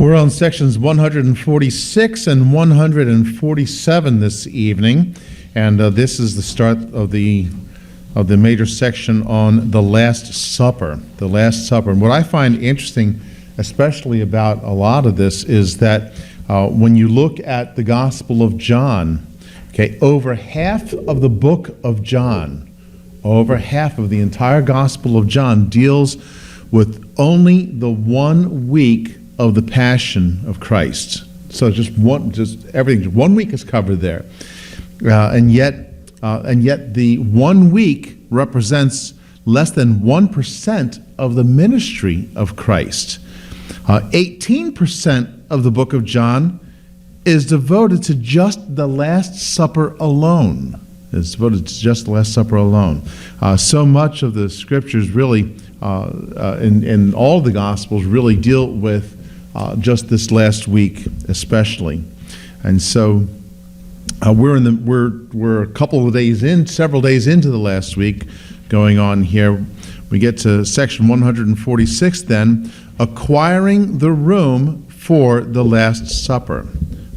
We're on sections 146 and 147 this evening, and this is the start of the major section on the Last Supper. The Last Supper. And what I find interesting, especially about a lot of this, is that when you look at the Gospel of John, okay, over half of the book of John, over half of the entire Gospel of John deals with only the 1 week of the Passion of Christ. So just everything. 1 week is covered there, and yet the 1 week represents less than 1% of the ministry of Christ. 18% of the book of John is devoted to just the Last Supper alone. It's devoted to just the Last Supper alone. So much of the scriptures really, in all the Gospels, really deal with just this last week, especially. And so we're a couple of days in, several days into the last week going on here. We get to section 146 then, acquiring the room for the Last Supper.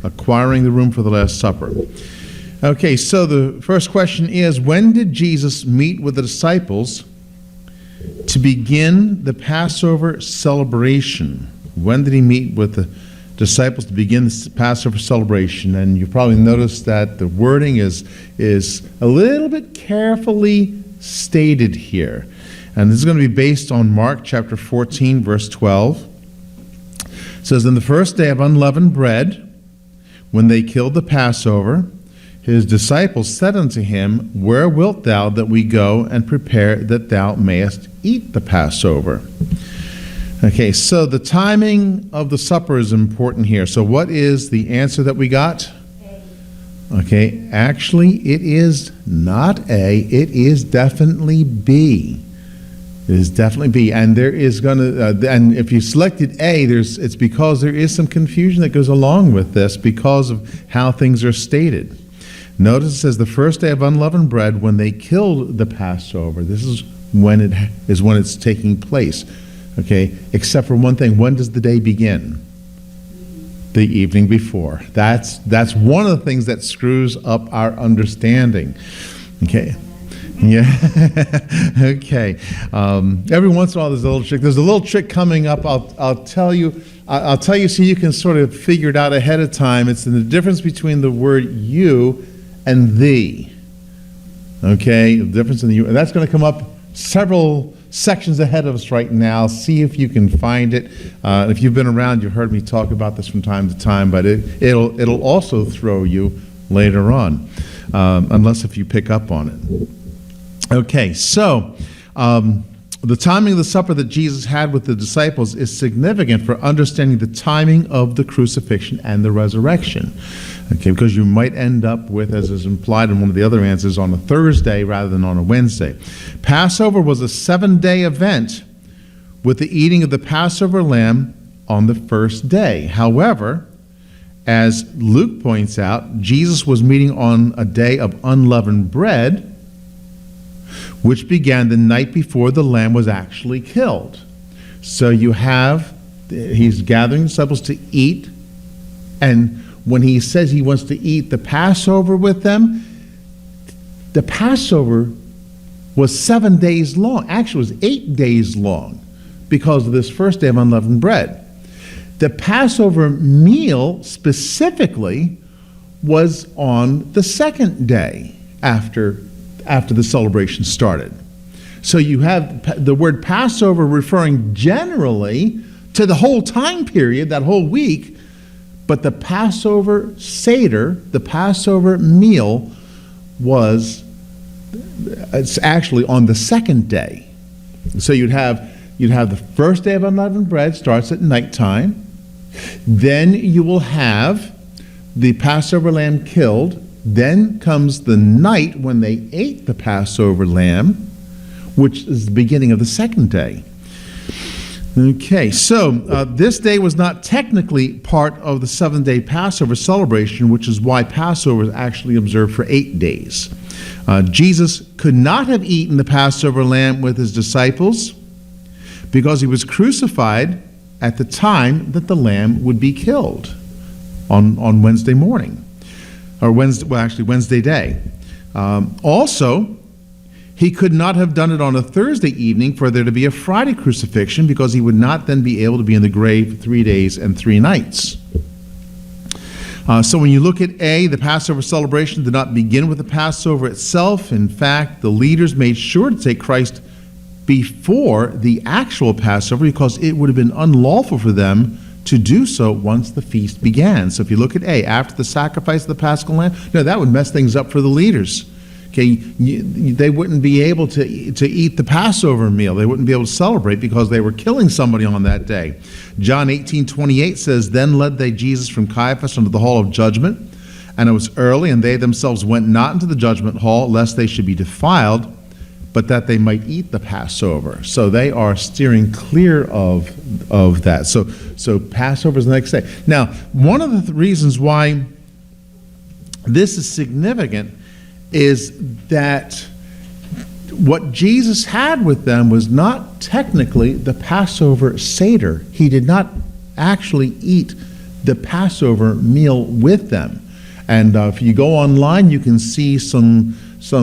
Acquiring the room for the Last Supper. Okay, so the first question is, when did Jesus meet with the disciples to begin the Passover celebration? When did he meet with the disciples to begin the Passover celebration? And you probably noticed that the wording is a little bit carefully stated here. And this is going to be based on Mark chapter 14, verse 12. It says, "In the first day of unleavened bread, when they killed the Passover, his disciples said unto him, Where wilt thou that we go and prepare that thou mayest eat the Passover?" Okay, so the timing of the supper is important here. So what is the answer that we got? A. Okay, actually it is not A, it is definitely B. It is definitely B, and there is going to, and if you selected A, it's because there is some confusion that goes along with this because of how things are stated. Notice it says the first day of unleavened bread when they killed the Passover. This is when it's taking place. Okay, except for one thing. When does the day begin? The evening before. That's one of the things that screws up our understanding. Okay. Yeah. Okay. Every once in a while there's a little trick. There's a little trick coming up. I'll tell you so you can sort of figure it out ahead of time. It's the difference between the word you and thee. Okay? The difference in the you. And that's going to come up several sections ahead of us right now. See if you can find it. If you've been around, you've heard me talk about this from time to time, but it'll also throw you later on, unless if you pick up on it. Okay, so the timing of the supper that Jesus had with the disciples is significant for understanding the timing of the crucifixion and the resurrection. Okay, because you might end up with, as is implied in one of the other answers, on a Thursday rather than on a Wednesday. Passover was a 7-day event with the eating of the Passover lamb on the first day. However, as Luke points out, Jesus was meeting on a day of unleavened bread, which began the night before the lamb was actually killed. So he's gathering disciples to eat, and when he says he wants to eat the Passover with them, the Passover was 7 days long. Actually, it was 8 days long because of this first day of unleavened bread. The Passover meal specifically was on the second day after the celebration started. So you have the word Passover referring generally to the whole time period, that whole week, but the Passover Seder, the Passover meal, it's actually on the second day. So you'd have the first day of unleavened bread, starts at nighttime. Then you will have the Passover lamb killed. Then comes the night when they ate the Passover lamb, which is the beginning of the second day. Okay, so this day was not technically part of the 7-day Passover celebration, which is why Passover is actually observed for 8 days. Jesus could not have eaten the Passover lamb with his disciples because he was crucified at the time that the lamb would be killed on Wednesday morning, or Wednesday day. Also, he could not have done it on a Thursday evening for there to be a Friday crucifixion, because he would not then be able to be in the grave 3 days and 3 nights. So when you look at A, the Passover celebration did not begin with the Passover itself. In fact, the leaders made sure to take Christ before the actual Passover, because it would have been unlawful for them to do so once the feast began. So if you look at A, after the sacrifice of the Paschal lamb, no, that would mess things up for the leaders. Okay, they wouldn't be able to eat the Passover meal. They wouldn't be able to celebrate because they were killing somebody on that day. John 18:28 says, "Then led they Jesus from Caiaphas unto the hall of judgment, and it was early, and they themselves went not into the judgment hall, lest they should be defiled, but that they might eat the Passover." So they are steering clear of that. So Passover is the next day. Now, one of the reasons why this is significant is that what Jesus had with them was not technically the Passover Seder. He did not actually eat the Passover meal with them. And if you go online, you can see some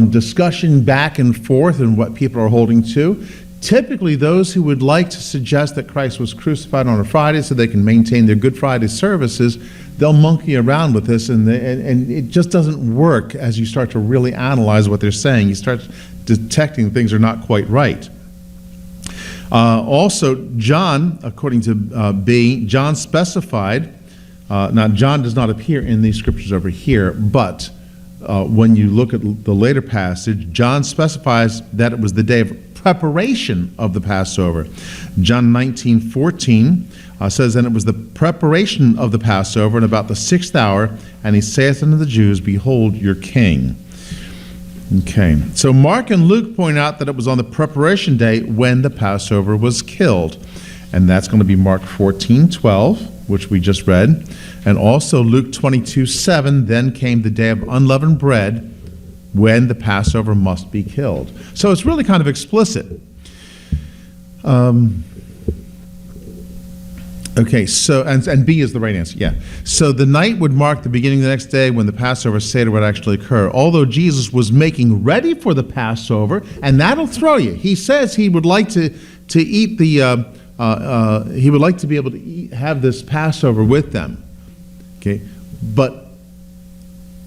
discussion back and forth and what people are holding to. Typically, those who would like to suggest that Christ was crucified on a Friday so they can maintain their Good Friday services, they'll monkey around with this, and it just doesn't work as you start to really analyze what they're saying. You start detecting things are not quite right. Also, John, according to B, John specified, now John does not appear in these scriptures over here, but when you look at the later passage, John specifies that it was the day of preparation of the Passover. John 19:14 says, "And it was the preparation of the Passover, and about the 6th hour, and he saith unto the Jews, Behold your king." Okay, so Mark and Luke point out that it was on the preparation day when the Passover was killed. And that's going to be Mark 14:12, which we just read. And also Luke 22:7, "Then came the day of unleavened bread, when the Passover must be killed." So it's really kind of explicit. Okay, so, and B is the right answer, yeah. So the night would mark the beginning of the next day when the Passover Seder would actually occur. Although Jesus was making ready for the Passover, and that'll throw you. He says he would like to eat the, he would like to be able to have this Passover with them. Okay, but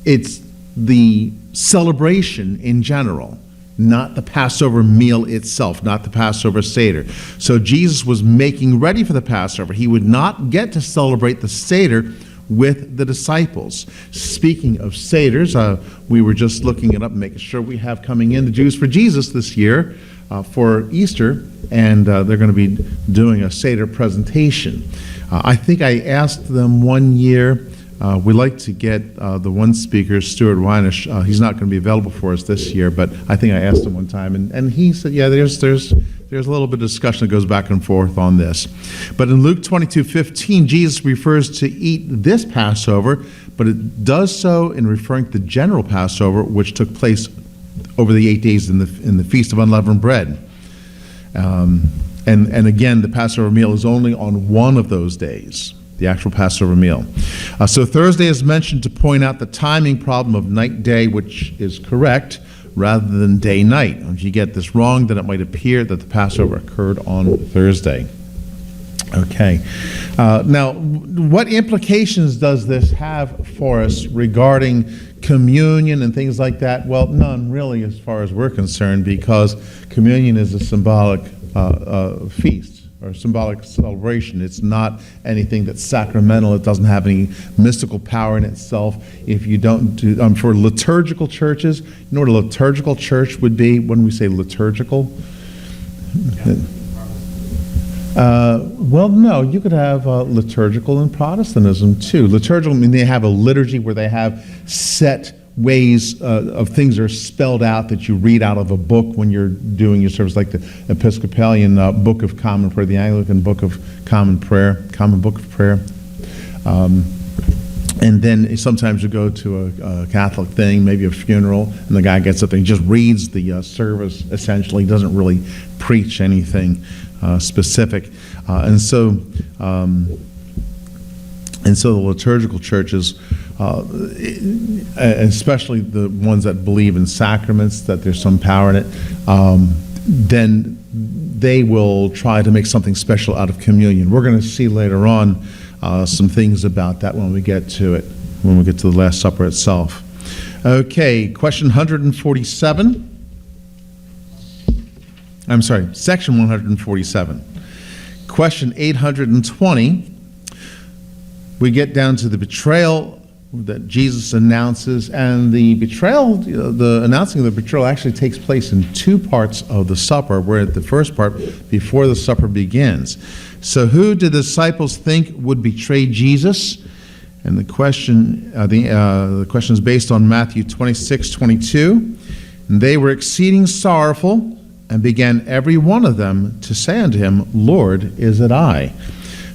it's the celebration in general, not the Passover meal itself, not the Passover Seder. So Jesus was making ready for the Passover. He would not get to celebrate the Seder with the disciples. Speaking of Seders, we were just looking it up and making sure we have coming in the Jews for Jesus this year for Easter, and they're going to be doing a Seder presentation. I think I asked them one year. We like to get the one speaker, Stuart Weinish. He's not going to be available for us this year, but I think I asked him one time, and he said, yeah, there's a little bit of discussion that goes back and forth on this. But in Luke 22:15, Jesus refers to eat this Passover, but it does so in referring to the general Passover, which took place over the 8 days in the Feast of Unleavened Bread. And again, the Passover meal is only on one of those days, the actual Passover meal. So Thursday is mentioned to point out the timing problem of night-day, which is correct, rather than day-night. If you get this wrong, then it might appear that the Passover occurred on Thursday. Okay. Now, what implications does this have for us regarding communion and things like that? Well, none really as far as we're concerned, because communion is a symbolic feast or symbolic celebration. It's not anything that's sacramental. It doesn't have any mystical power in itself. If you don't do, for liturgical churches, you know what a liturgical church would be when we say liturgical? Well, no, you could have liturgical in Protestantism too. Liturgical, I mean, they have a liturgy where they have set ways of things are spelled out that you read out of a book when you're doing your service, like the Episcopalian Book of Common Prayer, the Anglican Book of Common Prayer, Common Book of Prayer. And then sometimes you go to a Catholic thing, maybe a funeral, and the guy gets up there and just reads the service, essentially. He doesn't really preach anything. specific. And so the liturgical churches, especially the ones that believe in sacraments, that there's some power in it, then they will try to make something special out of communion. We're going to see later on some things about that when we get to it, when we get to the Last Supper itself. Okay, question 147. I'm sorry, section 147. Question 820. We get down to the betrayal that Jesus announces, and the betrayal, the announcing of the betrayal actually takes place in two parts of the supper, where the first part, before the supper begins. So who did the disciples think would betray Jesus? And the question is based on Matthew 26:22. And they were exceeding sorrowful, and began every one of them to say unto him, Lord, is it I?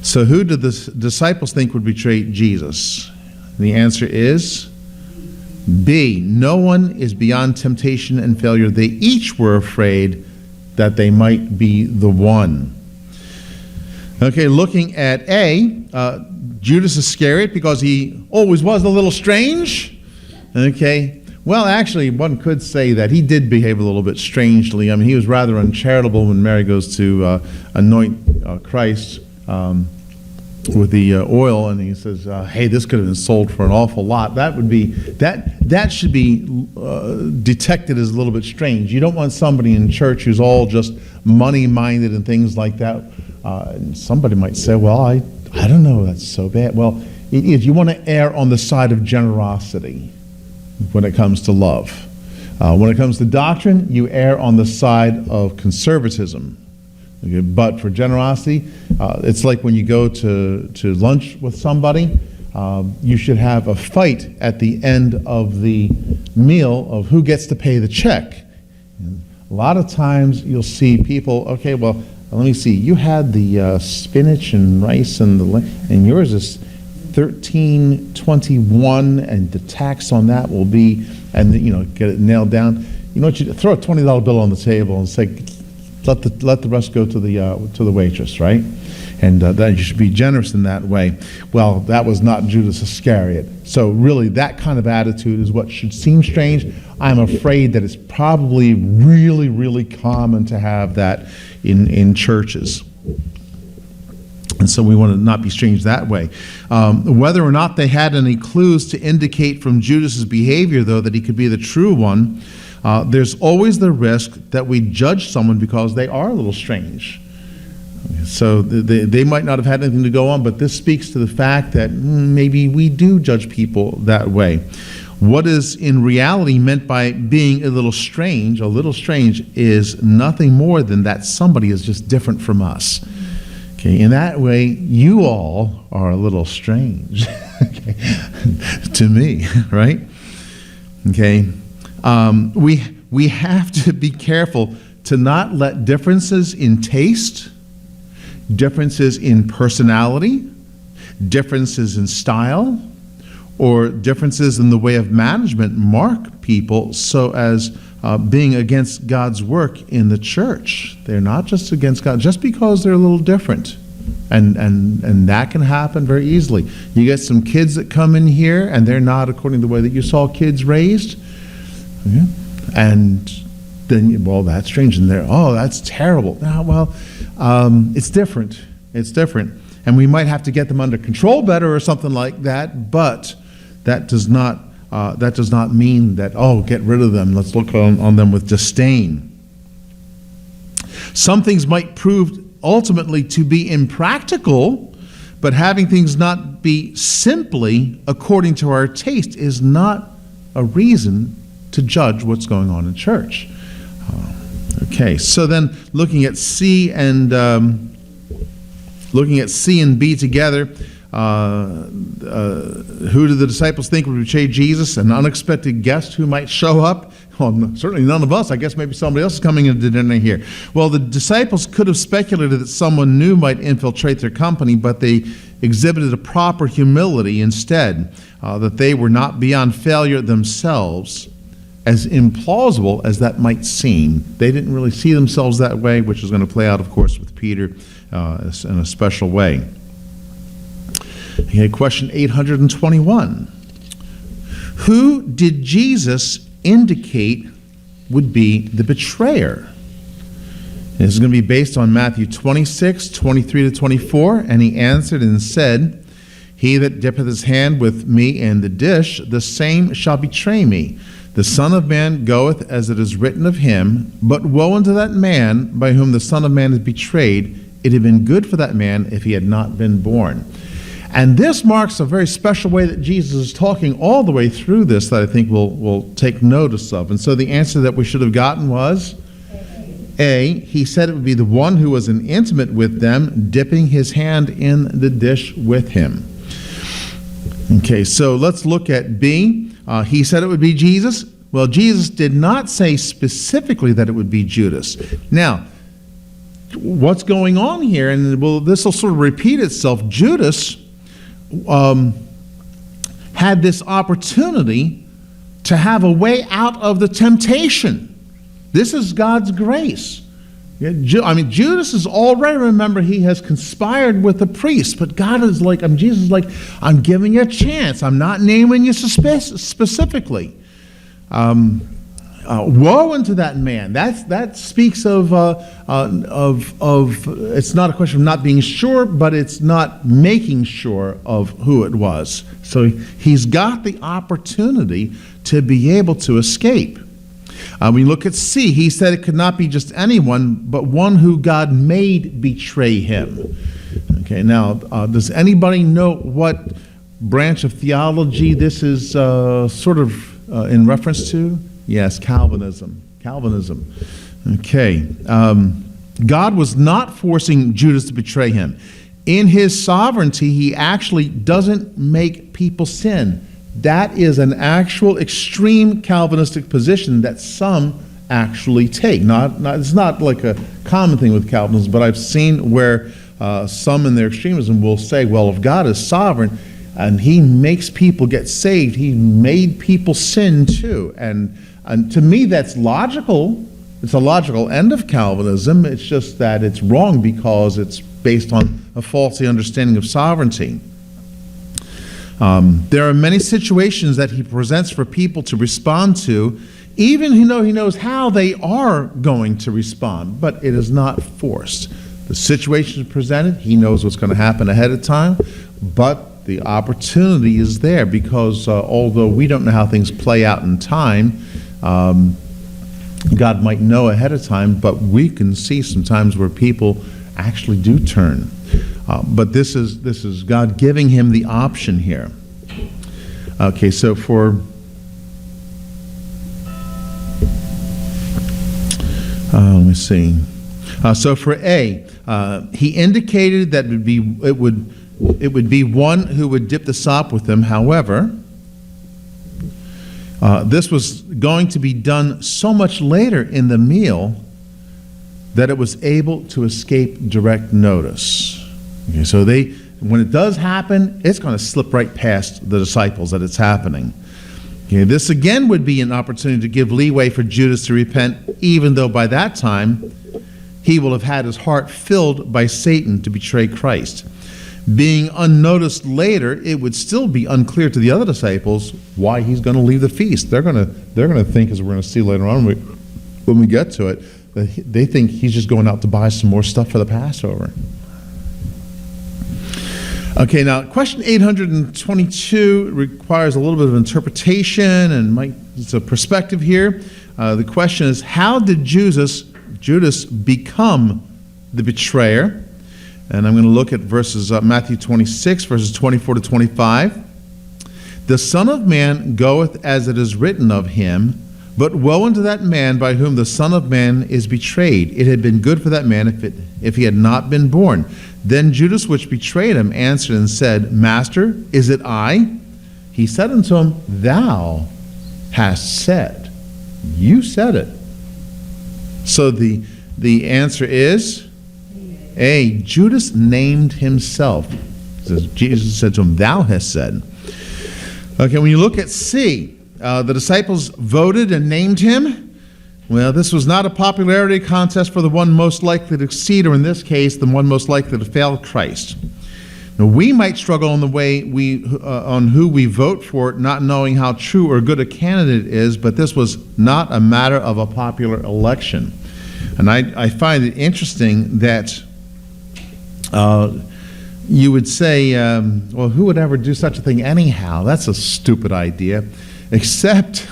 So who did the disciples think would betray Jesus? The answer is B. No one is beyond temptation and failure. They each were afraid that they might be the one. Okay, looking at A, Judas Iscariot, because he always was a little strange. Okay, well, actually, one could say that he did behave a little bit strangely. I mean, he was rather uncharitable when Mary goes to anoint Christ with the oil, and he says, hey, this could have been sold for an awful lot. That would be, that should be detected as a little bit strange. You don't want somebody in church who's all just money-minded and things like that. And somebody might say, well, I don't know, that's so bad. Well, it is. You want to err on the side of generosity when it comes to love. When it comes to doctrine, you err on the side of conservatism. Okay, but for generosity, it's like when you go to lunch with somebody, you should have a fight at the end of the meal of who gets to pay the check. And a lot of times you'll see people, okay, well, let me see, you had the spinach and rice and yours is $13.21, and the tax on that will be, and get it nailed down. You know what? You throw a $20 bill on the table and say, let the rest go to the waitress, right? And that you should be generous in that way. Well, that was not Judas Iscariot. So really, that kind of attitude is what should seem strange. I'm afraid that it's probably really, really common to have that in churches. And so we want to not be strange that way. Whether or not they had any clues to indicate from Judas's behavior, though, that he could be the true one, there's always the risk that we judge someone because they are a little strange. So they might not have had anything to go on, but this speaks to the fact that maybe we do judge people that way. What is in reality meant by being a little strange is nothing more than that somebody is just different from us. Okay, in that way, you all are a little strange okay, to me, right? Okay. We have to be careful to not let differences in taste, differences in personality, differences in style, or differences in the way of management mark people so as being against God's work in the church. They're not just against God, just because they're a little different. And that can happen very easily. You get some kids that come in here and they're not according to the way that you saw kids raised. Yeah. And then, well, that's strange. And they're, oh, that's terrible. Well, it's different. It's different. And we might have to get them under control better or something like that, but that does not mean that, oh, get rid of them. Let's look on them with disdain. Some things might prove ultimately to be impractical, but having things not be simply according to our taste is not a reason to judge what's going on in church. Okay, so then looking at C and B together, who did the disciples think would betray Jesus? An unexpected guest who might show up? Well, certainly none of us. I guess maybe somebody else is coming into dinner here. Well, the disciples could have speculated that someone new might infiltrate their company, but they exhibited a proper humility instead, that they were not beyond failure themselves. as implausible as that might seem. They didn't really see themselves that way, which is going to play out, of course, with Peter in a special way. Okay, question 821. Who did Jesus indicate would be the betrayer? This is going to be based on Matthew 26, 23 to 24. And he answered and said, He that dippeth his hand with me in the dish, the same shall betray me. The Son of Man goeth as it is written of him, but woe unto that man by whom the Son of Man is betrayed. It had been good for that man if he had not been born. And this marks a very special way that Jesus is talking all the way through this that I think we'll take notice of. And so the answer that we should have gotten was A. He said it would be the one who was intimate with them, dipping his hand in the dish with him. Okay, so let's look at B. He said it would be Jesus. Well, Jesus did not say specifically that it would be Judas. Now, what's going on here, and this will sort of repeat itself, Judas had this opportunity to have a way out of the temptation. This is God's grace. Judas is already, remember, he has conspired with the priest, but God is like, Jesus is like, I'm giving you a chance. I'm not naming you specifically. Woe unto that man. That speaks of it's not a question of not being sure, but it's not making sure of who it was. So he's got the opportunity to be able to escape. We look at C. He said it could not be just anyone, but one who God made betray him. Okay, now, does anybody know what branch of theology this is sort of in reference to? Yes, Calvinism. Okay. God was not forcing Judas to betray him. In his sovereignty, he actually doesn't make people sin. That is an actual extreme Calvinistic position that some actually take. It's not like a common thing with Calvinism, but I've seen where some in their extremism will say, well, if God is sovereign and he makes people get saved, he made people sin too. And to me, that's logical. It's a logical end of Calvinism. It's just that it's wrong because it's based on a faulty understanding of sovereignty. There are many situations that he presents for people to respond to, even though he knows how they are going to respond, but it is not forced. The situation is presented, he knows what's going to happen ahead of time, but the opportunity is there because although we don't know how things play out in time, God might know ahead of time, but we can see sometimes where people actually do turn. But this is God giving him the option here. Okay, so let me see. So for A, he indicated that it would be one who would dip the sop with him. However, this was going to be done so much later in the meal that it was able to escape direct notice. Okay, so when it does happen, it's going to slip right past the disciples that it's happening. Okay, this again would be an opportunity to give leeway for Judas to repent, even though by that time he will have had his heart filled by Satan to betray Christ. Being unnoticed later, it would still be unclear to the other disciples why he's going to leave the feast. They're going to think, as we're going to see later on when we get to it, that they think he's just going out to buy some more stuff for the Passover. Okay, now question 822 requires a little bit of interpretation and it's a perspective here. The question is, how did Judas become the betrayer? And I'm going to look at Matthew 26, verses 24 to 25. The Son of Man goeth as it is written of him, but woe unto that man by whom the Son of Man is betrayed. It had been good for that man if he had not been born. Then Judas, which betrayed him, answered and said, Master, is it I? He said unto him, Thou hast said. You said it. So the answer is A. Judas named himself. Jesus said to him, Thou hast said. Okay, when you look at C, the disciples voted and named him. Well, this was not a popularity contest for the one most likely to succeed, or in this case, the one most likely to fail, Christ. Now, we might struggle on the way on who we vote for, not knowing how true or good a candidate is, but this was not a matter of a popular election. And I find it interesting that you would say, well, who would ever do such a thing anyhow? That's a stupid idea. Except,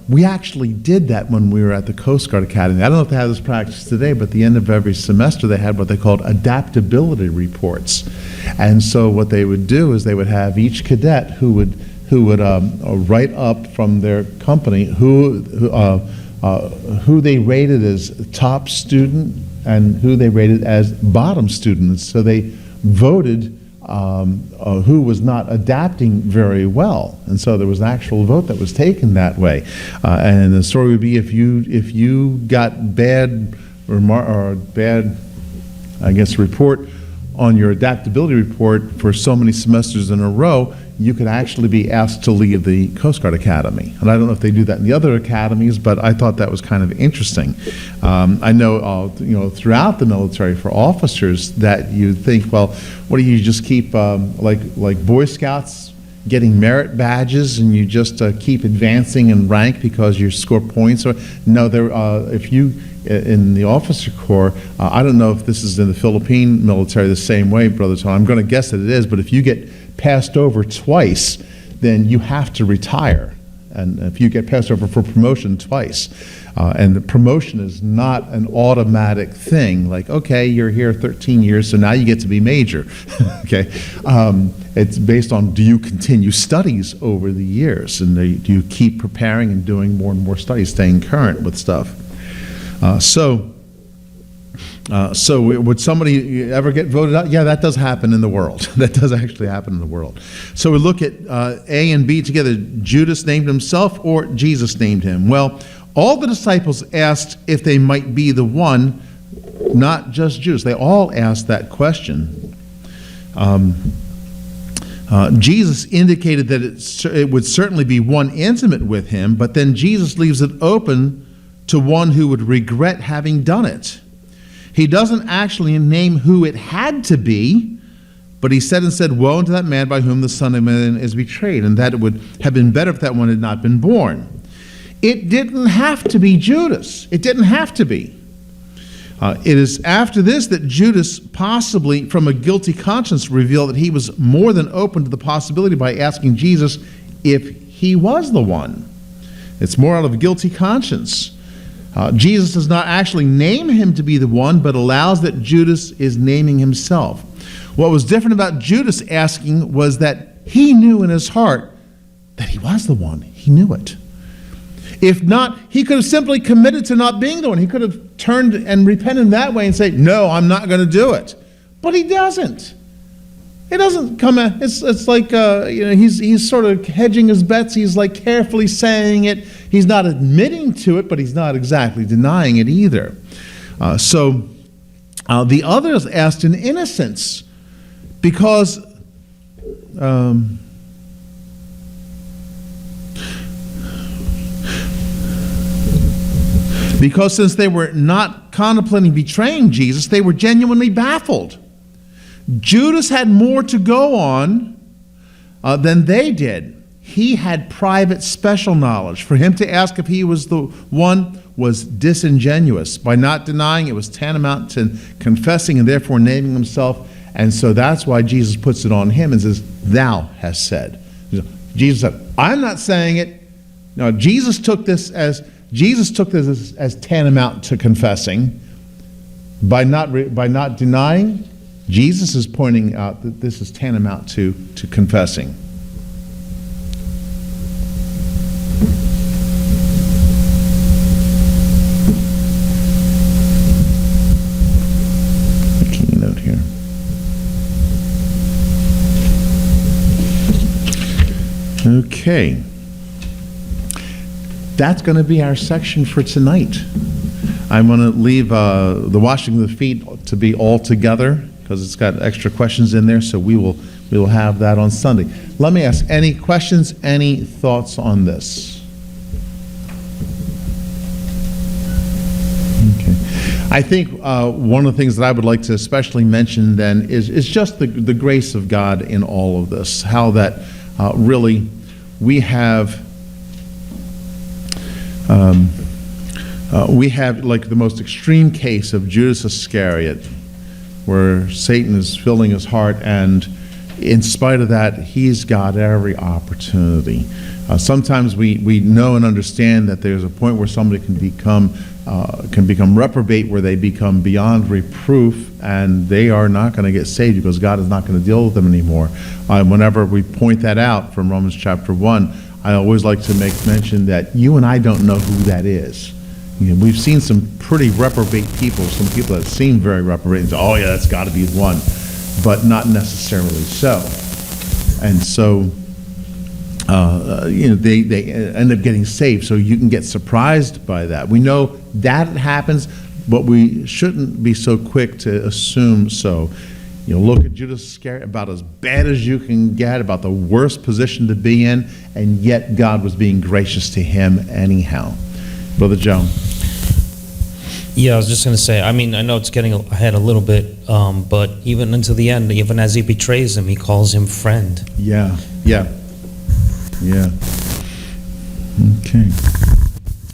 we actually did that when we were at the Coast Guard Academy. I don't know if they have this practice today, but at the end of every semester they had what they called adaptability reports. And so what they would do is they would have each cadet who would write up from their company who they rated as top student and who they rated as bottom students. So they voted who was not adapting very well, and so there was an actual vote that was taken that way. And the story would be if you got bad report on your adaptability report for so many semesters in a row, you could actually be asked to leave the Coast Guard Academy. And I don't know if they do that in the other academies, but I thought that was kind of interesting. I know, throughout the military for officers that you think, well, what do you just keep, like Boy Scouts getting merit badges and you just keep advancing in rank because you score points? Or no, if you, in the officer corps, I don't know if this is in the Philippine military the same way, Brother Tom. I'm going to guess that it is, but if you get passed over twice, then you have to retire. And if you get passed over for promotion twice, and the promotion is not an automatic thing, like, okay, you're here 13 years, so now you get to be major. Okay, it's based on, do you continue studies over the years, and do you keep preparing and doing more and more studies, staying current with stuff. So would somebody ever get voted out? Yeah, that does happen in the world. That does actually happen in the world. So we look at A and B together. Judas named himself or Jesus named him? Well, all the disciples asked if they might be the one, not just Judas. They all asked that question. Jesus indicated that it would certainly be one intimate with him, but then Jesus leaves it open to one who would regret having done it. He doesn't actually name who it had to be, but he said, woe unto that man by whom the Son of Man is betrayed, and that it would have been better if that one had not been born. It didn't have to be Judas. It didn't have to be. It is after this that Judas, possibly from a guilty conscience, revealed that he was more than open to the possibility by asking Jesus if he was the one. It's more out of a guilty conscience. Jesus does not actually name him to be the one, but allows that Judas is naming himself. What was different about Judas asking was that he knew in his heart that he was the one. He knew it. If not, he could have simply committed to not being the one. He could have turned and repented that way and say, no, I'm not going to do it. But he doesn't. It doesn't come out. It's like he's sort of hedging his bets. He's like carefully saying it. He's not admitting to it, but he's not exactly denying it either. So the others asked in innocence because since they were not contemplating betraying Jesus, they were genuinely baffled. Judas had more to go on than they did. He had private special knowledge. For him to ask if he was the one was disingenuous. By not denying, it was tantamount to confessing and therefore naming himself. And so that's why Jesus puts it on him and says, thou hast said. Jesus said, I'm not saying it. No, Jesus took this as tantamount to confessing. By not denying, Jesus is pointing out that this is tantamount to confessing. Making a note here. Okay. That's going to be our section for tonight. I'm going to leave the washing of the feet to be all together, because it's got extra questions in there, so we will have that on Sunday. Let me ask, any questions, any thoughts on this? Okay. I think one of the things that I would like to especially mention then is just the grace of God in all of this, how that really we have like the most extreme case of Judas Iscariot, where Satan is filling his heart, and in spite of that, he's got every opportunity. Sometimes we know and understand that there's a point where somebody can become reprobate, where they become beyond reproof, and they are not going to get saved because God is not going to deal with them anymore. Whenever we point that out from Romans chapter 1, I always like to make mention that you and I don't know who that is. You know, we've seen some pretty reprobate people, some people that seem very reprobate, and say, oh yeah, that's got to be one, but not necessarily so. And so, they end up getting saved, so you can get surprised by that. We know that it happens, but we shouldn't be so quick to assume so. You know, look at Judas Iscariot, about as bad as you can get, about the worst position to be in, and yet God was being gracious to him anyhow. Brother Joe. Yeah, I was just going to say, I mean, I know it's getting ahead a little bit, but even until the end, even as he betrays him, he calls him friend. Yeah. Okay.